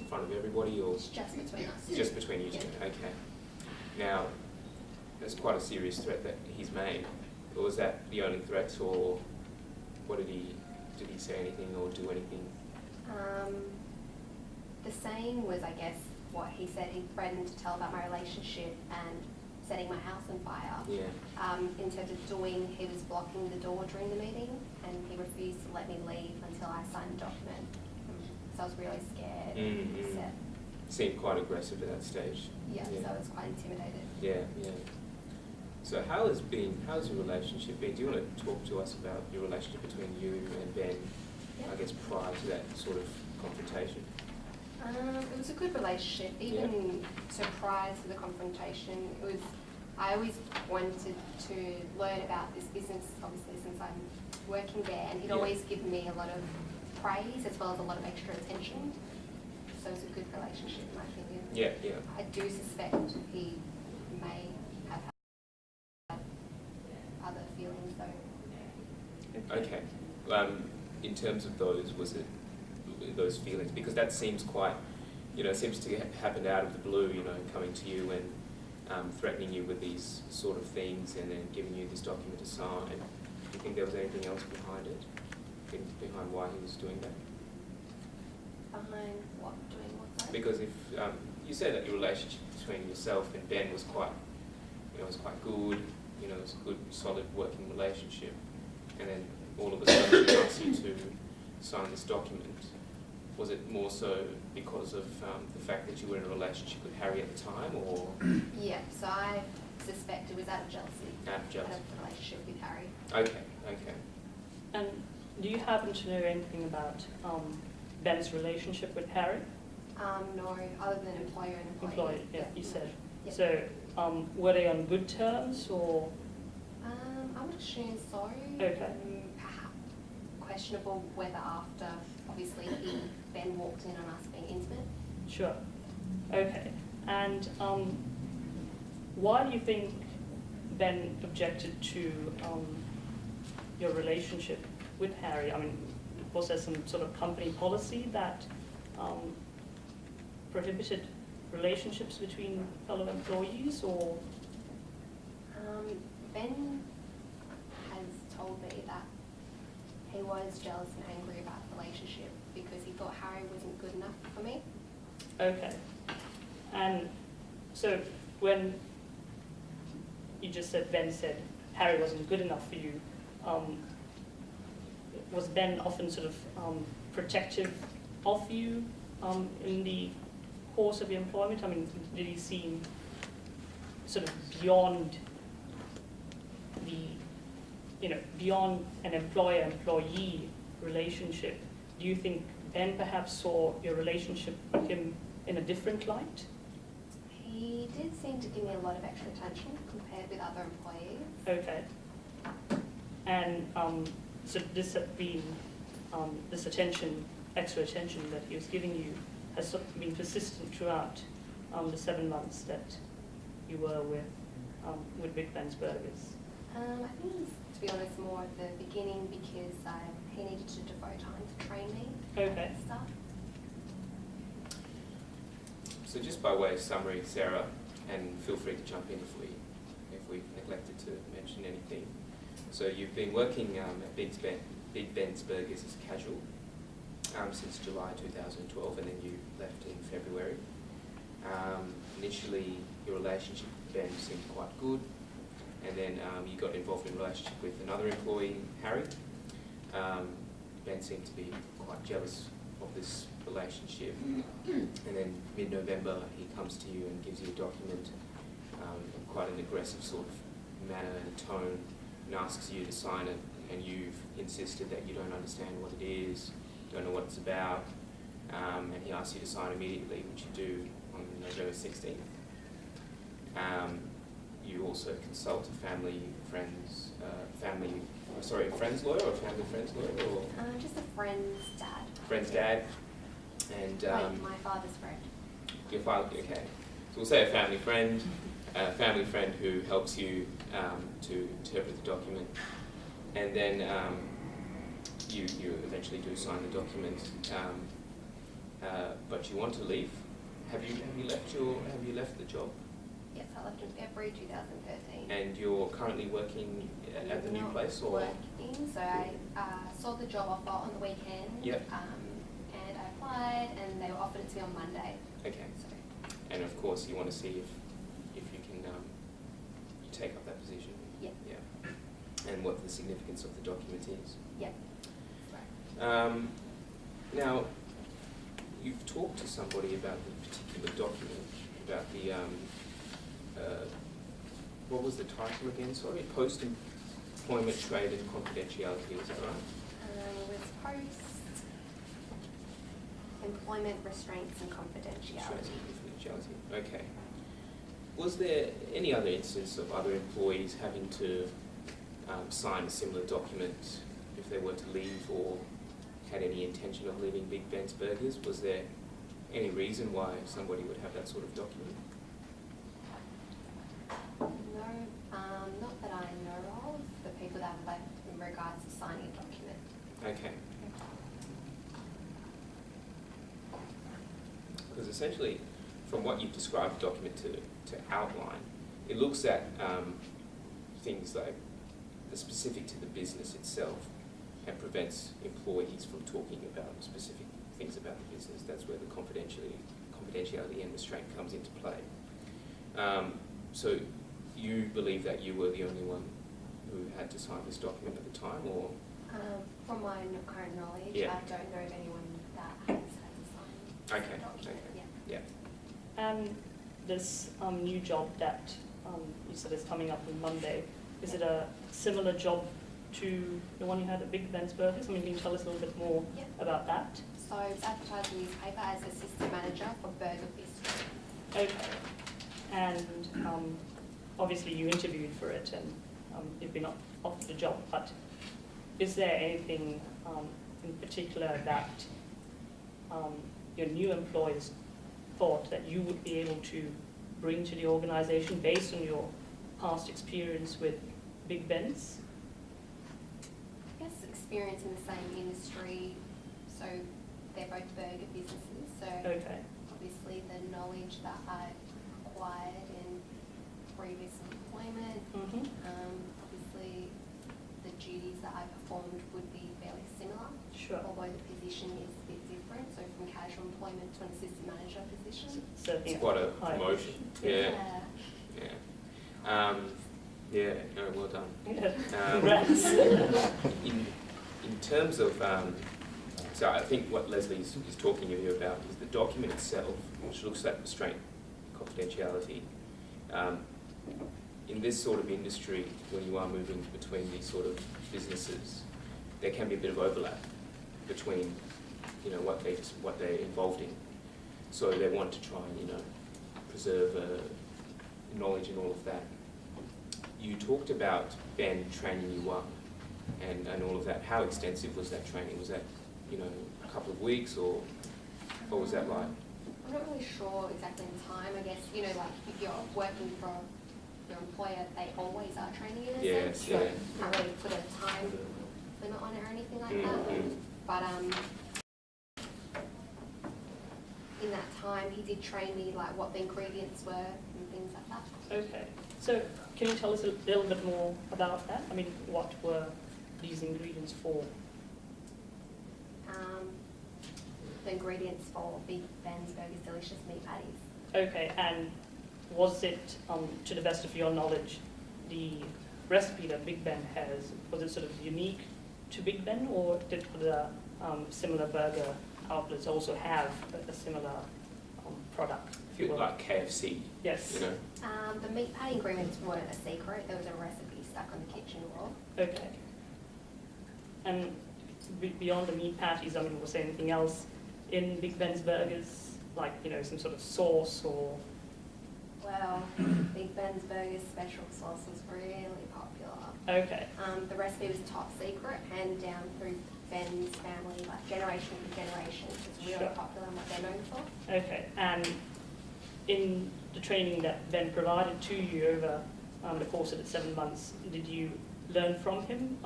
in front of everybody, or It's just between us. just between you two? Okay. Now, that's quite a serious threat that he's made. Was that the only threat, or what did he say anything or do anything? The saying was, I guess, what he said. He threatened to tell about my relationship and setting my house on fire. Yeah. In terms of doing, he was blocking the door during the meeting, and he refused to let me leave until I signed the document. So I was really scared and upset. Seemed quite aggressive at that stage. Yeah, so I was quite intimidated. Yeah, yeah. So how's your relationship been? Do you want to talk to us about your relationship between you and Ben, I guess, prior to that sort of confrontation? It was a good relationship, even so prior to the confrontation. I always wanted to learn about this business, obviously, since I'm working there, and he'd always given me a lot of praise as well as a lot of extra attention. So it's a good relationship, in my opinion. Yeah, yeah. I do suspect he may have had other feelings, though. Okay. In terms of those, was it those feelings? Because that seems quite, seems to happen out of the blue, coming to you and threatening you with these sort of things and then giving you this document to sign. Do you think there was anything else behind it? Behind why he was doing that? Behind what? Doing what? Sorry? Because if you say that your relationship between yourself and Ben was quite, was quite good, it was a good, solid working relationship, and then all of a sudden he asks you to sign this document. Was it more so because of the fact that you were in a relationship with Harry at the time, or? Yeah, so I suspect it was out of jealousy. Out of jealousy. Out of the relationship with Harry. Okay, okay. And do you happen to know anything about Ben's relationship with Harry? No, other than employer and employee. Employee, yeah, you said. Yeah. So were they on good terms, or? I would assume so. Okay. Perhaps questionable whether after, obviously, Ben walked in on us being intimate. Sure. Okay. And why do you think Ben objected to your relationship with Harry? I mean, was there some sort of company policy that prohibited relationships between fellow employees, or? Ben has told me that he was jealous and angry about the relationship because he thought Harry wasn't good enough for me. Okay. And so when you just said, Ben said Harry wasn't good enough for you, was Ben often sort of protective of you in the course of your employment? I mean, did he seem sort of beyond beyond an employer-employee relationship? Do you think Ben perhaps saw your relationship with him in a different light? He did seem to give me a lot of extra attention compared with other employees. Okay. And so this had been, this attention, extra attention that he was giving you has sort of been persistent throughout the 7 months that you were with Big Ben's Burgers? I think, to be honest, more at the beginning because he needed to devote time to train me. Okay. And stuff. So just by way of summary, Sarah, and feel free to jump in if we've neglected to mention anything. So you've been working at Big Ben's Burgers as a casual since July 2012, and then you left in February. Initially, your relationship with Ben seemed quite good, and then you got involved in a relationship with another employee, Harry. Ben seemed to be quite jealous of this relationship, and then mid-November he comes to you and gives you a document in quite an aggressive sort of manner and tone, and asks you to sign it, and you've insisted that you don't understand what it is, don't know what it's about, and he asks you to sign immediately, which you do on November 16th. You also consult a friend's lawyer or family friend's lawyer, or Just a friend's dad. friend's dad, and My father's friend. your father. Okay, so we'll say a family friend who helps you to interpret the document, and then you eventually do sign the document. but you want to leave. Have you left the job? Yes, I left in February 2013. And you're currently working at the new Not place, or? working, so I saw the job offer on the weekend. Yep. And I applied, and they offered it to me on Monday. Okay. So And of course, you want to see if you can you take up that position. yeah, Yeah. And what the significance of the document is. yeah. Right. Now, you've talked to somebody about the particular document, about the what was the title again? Sorry, post-employment trade and confidentiality. Is that right? It was post-employment restraints and confidentiality. Confidentiality. Okay. Was there any other instance of other employees having to sign a similar document if they were to leave or had any intention of leaving Big Ben's Burgers? Was there any reason why somebody would have that sort of document? No, not that I know of, the people that have left in regards to signing a document. Okay. Because essentially, from what you've described the document to outline, it looks at things like the specific to the business itself and prevents employees from talking about specific things about the business. That's where the confidentiality and restraint comes into play. So you believe that you were the only one who had to sign this document at the time, or? From my current knowledge, Yeah. I don't know of anyone that has had to sign Okay, a document. okay. Yeah. Yeah. And this new job that you said is coming up on Monday, is it a similar job to the one you had at Big Ben's Burgers? I mean, can you tell us a little bit more Yep. about that? So it's advertised in the newspaper as assistant manager for Burger Bistro. Okay. And obviously you interviewed for it and you've been offered the job, but is there anything in particular that your new employers thought that you would be able to bring to the organisation based on your past experience with Big Ben's? I guess experience in the same industry, so they're both burger businesses, so Okay. obviously the knowledge that I've acquired in previous employment, Mm-hmm. obviously the duties that I performed would be fairly similar, Sure. although the position is a bit different, so from casual employment to an assistant manager position. Certainly It's quite a high promotion. position. Yeah. Yeah, no, well done. Yeah. Congrats. In terms of, so I think what Leslie is talking to you about is the document itself, which looks at restraint, confidentiality. In this sort of industry, when you are moving between these sort of businesses, there can be a bit of overlap between, what they're involved in. So they want to try and, preserve knowledge and all of that. You talked about Ben training you up and all of that. How extensive was that training? Was that, a couple of weeks or what was that like? I'm not really sure exactly in time. I guess, like if you're working for your employer, they always are training in a Yes, sense. yeah. So can't really put a time limit on it or anything like that. Mm-hmm. But in that time, he did train me like what the ingredients were and things like that. Okay. So can you tell us a little bit more about that? I mean, what were these ingredients for? The ingredients for Big Ben's Burgers delicious meat patties. Okay, and was it, to the best of your knowledge, the recipe that Big Ben has, was it sort of unique to Big Ben, or did the similar burger outlets also have a similar product? A bit like KFC, Yes. The meat patty ingredients weren't a secret. There was a recipe stuck on the kitchen wall. Okay. And beyond the meat patties, I mean, was there anything else in Big Ben's Burgers, like, some sort of sauce or? Well, Big Ben's Burgers special sauce was really popular. Okay. The recipe was top secret, handed down through Ben's family, like generation to generation. It's really Sure. popular and what they're known for. Okay, and in the training that Ben provided to you over the course of the 7 months, did you learn from him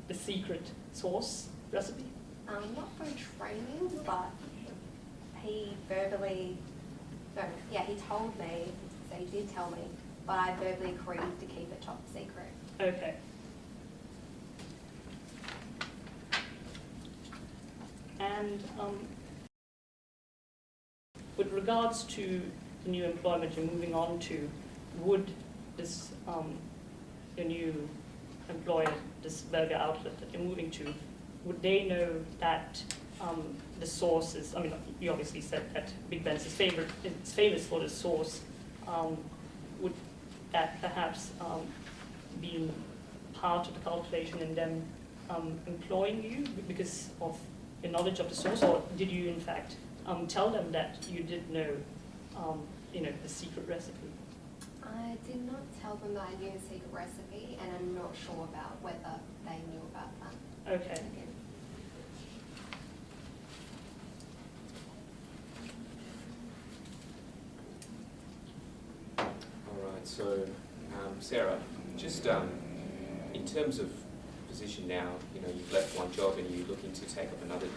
the secret sauce recipe? Not for training, but He verbally, no, yeah, he told me, so he did tell me, but I verbally agreed to keep it top secret. Okay. And with regards to the new employment you're moving on to, would this, your new employer, this burger outlet that you're moving to, would they know that the sauce is, I mean, you obviously said that Big Ben's is famous for the sauce. Would that perhaps be part of the calculation in them employing you because of your knowledge of the sauce, or did you in fact tell them that you did know, the secret recipe? I did not tell them that I knew the secret recipe, and I'm not sure about whether they knew about that. Okay. Again. All right, so Sarah, just in terms of position now, you've left one job and you're looking to take up another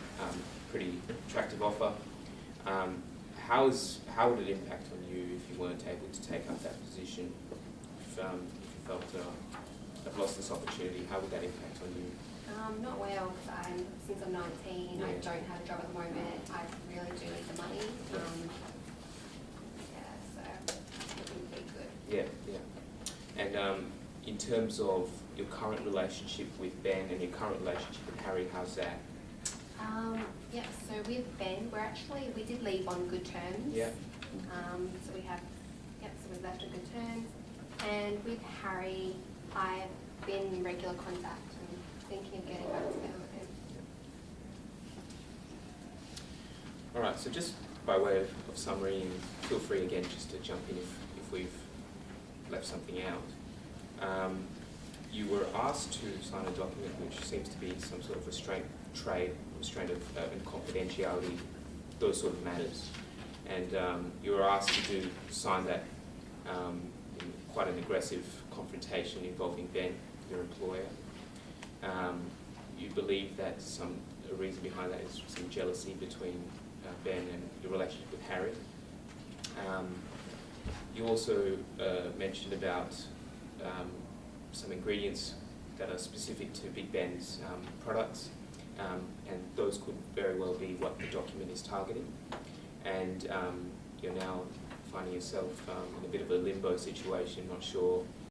pretty attractive offer. How would it impact on you if you weren't able to take up that position? If you felt I've lost this opportunity, how would that impact on you? Not well, because since I'm 19, Yeah. I don't have a job at the moment. I really do need the money. So it wouldn't be good. Yeah. And in terms of your current relationship with Ben and your current relationship with Harry, how's that? Yeah, so with Ben, we did leave on good terms. Yeah. So we've left on good terms. And with Harry, I've been in regular contact and thinking of getting back together with him. All right, so just by way of summary, and feel free again just to jump in if we've left something out. You were asked to sign a document which seems to be some sort of restraint of and confidentiality, those sort of matters. And you were asked to sign that in quite an aggressive confrontation involving Ben, your employer. You believe that a reason behind that is some jealousy between Ben and your relationship with Harry. You also mentioned about some ingredients that are specific to Big Ben's products, and those could very well be what the document is targeting. And you're now finding yourself in a bit of a limbo situation, not sure